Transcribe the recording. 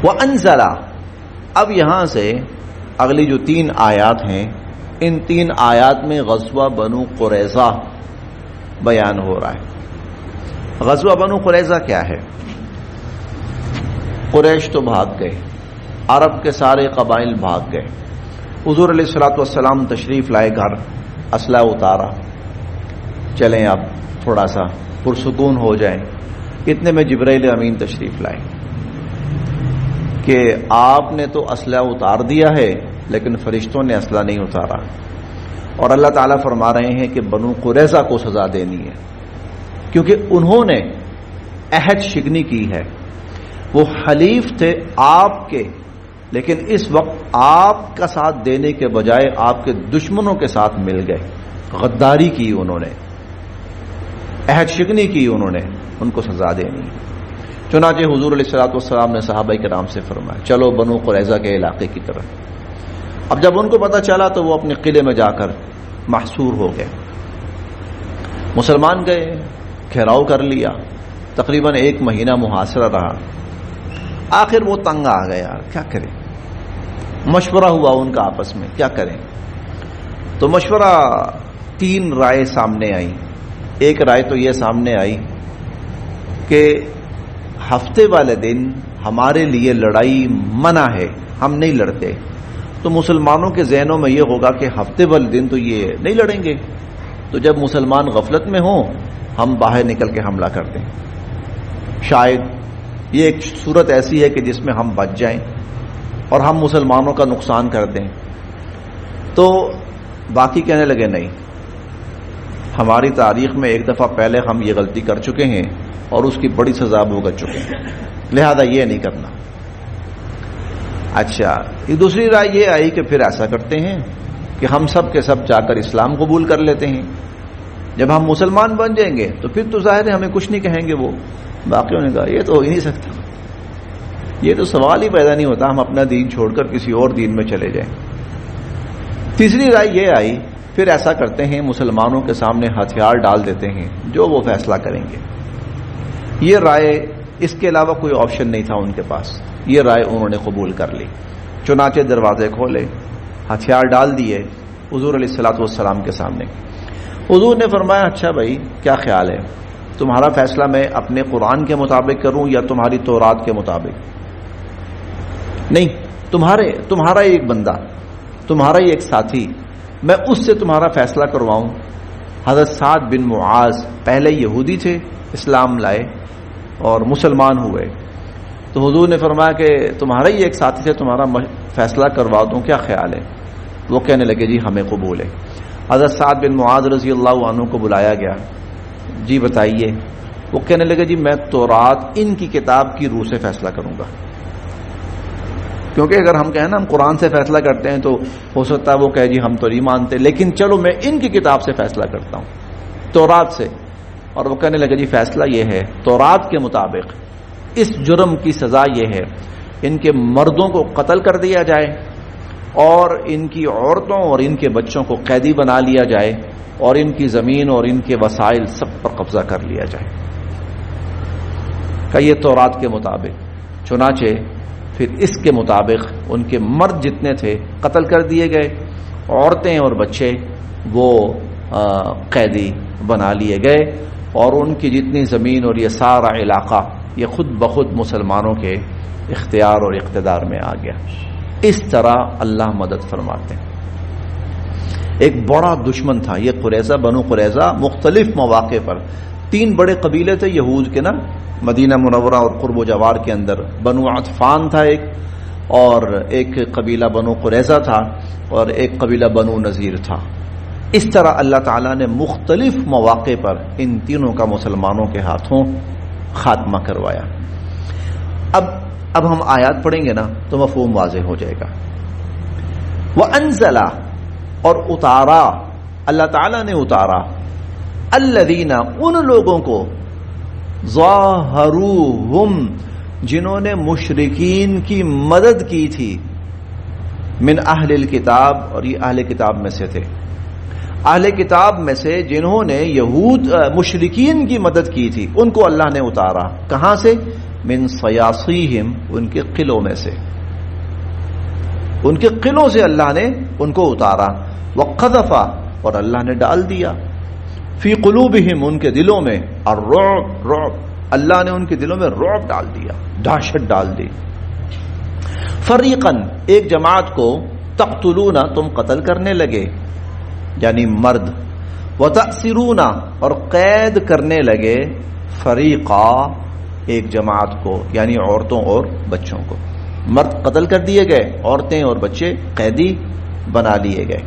وَأَنزَلَ، اب یہاں سے اگلی جو 3 آیات ہیں، ان 3 آیات میں غزوہ بنو قریظہ بیان ہو رہا ہے۔ غزوہ بنو قریظہ کیا ہے؟ قریش تو بھاگ گئے، عرب کے سارے قبائل بھاگ گئے، حضور علیہ الصلوۃ والسلام تشریف لائے گھر، اسلحہ اتارا، چلیں اب تھوڑا سا پرسکون ہو جائیں۔ اتنے میں جبرائیل امین تشریف لائے کہ آپ نے تو اسلحہ اتار دیا ہے لیکن فرشتوں نے اسلحہ نہیں اتارا، اور اللہ تعالیٰ فرما رہے ہیں کہ بنو قریظہ کو سزا دینی ہے کیونکہ انہوں نے عہد شکنی کی ہے۔ وہ حلیف تھے آپ کے، لیکن اس وقت آپ کا ساتھ دینے کے بجائے آپ کے دشمنوں کے ساتھ مل گئے، غداری کی انہوں نے، عہد شکنی کی انہوں نے، ان کو سزا دینی ہے۔ چنانچہ حضور علیہ الصلوۃ والسلام نے صحابہ کرام سے فرمایا چلو بنو قریظہ کے علاقے کی طرف۔ اب جب ان کو پتہ چلا تو وہ اپنے قلعے میں جا کر محصور ہو گئے۔ مسلمان گئے، گھیراؤ کر لیا، تقریباً 1 مہینہ محاصرہ رہا۔ آخر وہ تنگ آ گیا، کیا کریں؟ مشورہ ہوا ان کا آپس میں، کیا کریں؟ تو مشورہ 3 رائے سامنے آئی۔ ایک رائے تو یہ سامنے آئی کہ ہفتے والے دن ہمارے لیے لڑائی منع ہے، ہم نہیں لڑتے۔ تو مسلمانوں کے ذہنوں میں یہ ہوگا کہ ہفتے والے دن تو یہ نہیں لڑیں گے، تو جب مسلمان غفلت میں ہوں ہم باہر نکل کے حملہ کر دیں، شاید یہ ایک صورت ایسی ہے کہ جس میں ہم بچ جائیں اور ہم مسلمانوں کا نقصان کر دیں۔ تو باقی کہنے لگے نہیں، ہماری تاریخ میں ایک دفعہ پہلے ہم یہ غلطی کر چکے ہیں اور اس کی بڑی سزا بھگت چکے ہیں، لہذا یہ نہیں کرنا۔ اچھا، یہ دوسری رائے یہ آئی کہ پھر ایسا کرتے ہیں کہ ہم سب کے سب جا کر اسلام قبول کر لیتے ہیں، جب ہم مسلمان بن جائیں گے تو پھر تو ظاہر ہے ہمیں کچھ نہیں کہیں گے وہ۔ باقیوں نے کہا یہ تو ہو ہی نہیں سکتا، یہ تو سوال ہی پیدا نہیں ہوتا، ہم اپنا دین چھوڑ کر کسی اور دین میں چلے جائیں۔ تیسری رائے یہ آئی پھر ایسا کرتے ہیں مسلمانوں کے سامنے ہتھیار ڈال دیتے ہیں، جو وہ فیصلہ کریں گے۔ یہ رائے، اس کے علاوہ کوئی آپشن نہیں تھا ان کے پاس، یہ رائے انہوں نے قبول کر لی۔ چنانچہ دروازے کھولے، ہتھیار ڈال دیے حضور علیہ الصلوۃ والسلام کے سامنے۔ حضور نے فرمایا اچھا بھائی کیا خیال ہے، تمہارا فیصلہ میں اپنے قرآن کے مطابق کروں یا تمہاری تورات کے مطابق؟ نہیں، تمہارا ہی ایک بندہ، تمہارا ہی ایک ساتھی، میں اس سے تمہارا فیصلہ کرواؤں۔ حضرت سعد بن معاذ پہلے یہودی تھے، اسلام لائے اور مسلمان ہوئے، تو حضور نے فرمایا کہ تمہارا ہی ایک ساتھی سے تمہارا فیصلہ کروا دوں، کیا خیال ہے؟ وہ کہنے لگے جی ہمیں قبول ہے۔ حضرت سعد بن معاذ رضی اللہ عنہ کو بلایا گیا، جی بتائیے۔ وہ کہنے لگے جی میں تورات ان کی کتاب کی روح سے فیصلہ کروں گا، کیونکہ اگر ہم کہیں نا ہم قرآن سے فیصلہ کرتے ہیں تو ہو سکتا ہے وہ کہے جی ہم تو نہیں مانتے، لیکن چلو میں ان کی کتاب سے فیصلہ کرتا ہوں، تورات سے۔ اور وہ کہنے لگے جی فیصلہ یہ ہے تورات کے مطابق اس جرم کی سزا یہ ہے ان کے مردوں کو قتل کر دیا جائے اور ان کی عورتوں اور ان کے بچوں کو قیدی بنا لیا جائے اور ان کی زمین اور ان کے وسائل سب پر قبضہ کر لیا جائے، کہ یہ تورات کے مطابق۔ چنانچہ پھر اس کے مطابق ان کے مرد جتنے تھے قتل کر دیے گئے، عورتیں اور بچے وہ قیدی بنا لیے گئے، اور ان کی جتنی زمین اور یہ سارا علاقہ یہ خود بخود مسلمانوں کے اختیار اور اقتدار میں آ گیا۔ اس طرح اللہ مدد فرماتے ہیں۔ ایک بڑا دشمن تھا یہ قریظہ، بنو قریظہ، مختلف مواقع پر 3 بڑے قبیلے تھے یہود کے نا، مدینہ منورہ اور قرب و جوار کے اندر۔ بنو عطفان تھا ایک، اور ایک قبیلہ بنو قریظہ تھا، اور ایک قبیلہ بنو نذیر تھا۔ اس طرح اللہ تعالیٰ نے مختلف مواقع پر ان تینوں کا مسلمانوں کے ہاتھوں خاتمہ کروایا۔ اب ہم آیات پڑھیں گے نا تو مفہوم واضح ہو جائے گا۔ وَأَنزَلَ، اور اتارا، اللہ تعالیٰ نے اتارا، الذین، ان لوگوں کو، ظاہروہم، جنہوں نے مشرکین کی مدد کی تھی، من اہل الکتاب، اور یہ اہل کتاب میں سے تھے، اہل کتاب میں سے جنہوں نے یہود مشرکین کی مدد کی تھی، ان کو اللہ نے اتارا۔ کہاں سے؟ من صیاصیہم، ان کے قلعوں میں سے، ان کے قلعوں سے اللہ نے ان کو اتارا، وقذف، اور اللہ نے ڈال دیا، فی قلوبہم، ان کے دلوں میں، الرعب، رعب، اللہ نے ان کے دلوں میں رعب ڈال دیا، دہشت ڈال دی، فریقاً، ایک جماعت کو، تقتلون، تم قتل کرنے لگے یعنی مرد، وتأسرون، اور قید کرنے لگے، فریقا، ایک جماعت کو یعنی عورتوں اور بچوں کو، مرد قتل کر دیے گئے، عورتیں اور بچے قیدی بنا لیے گئے۔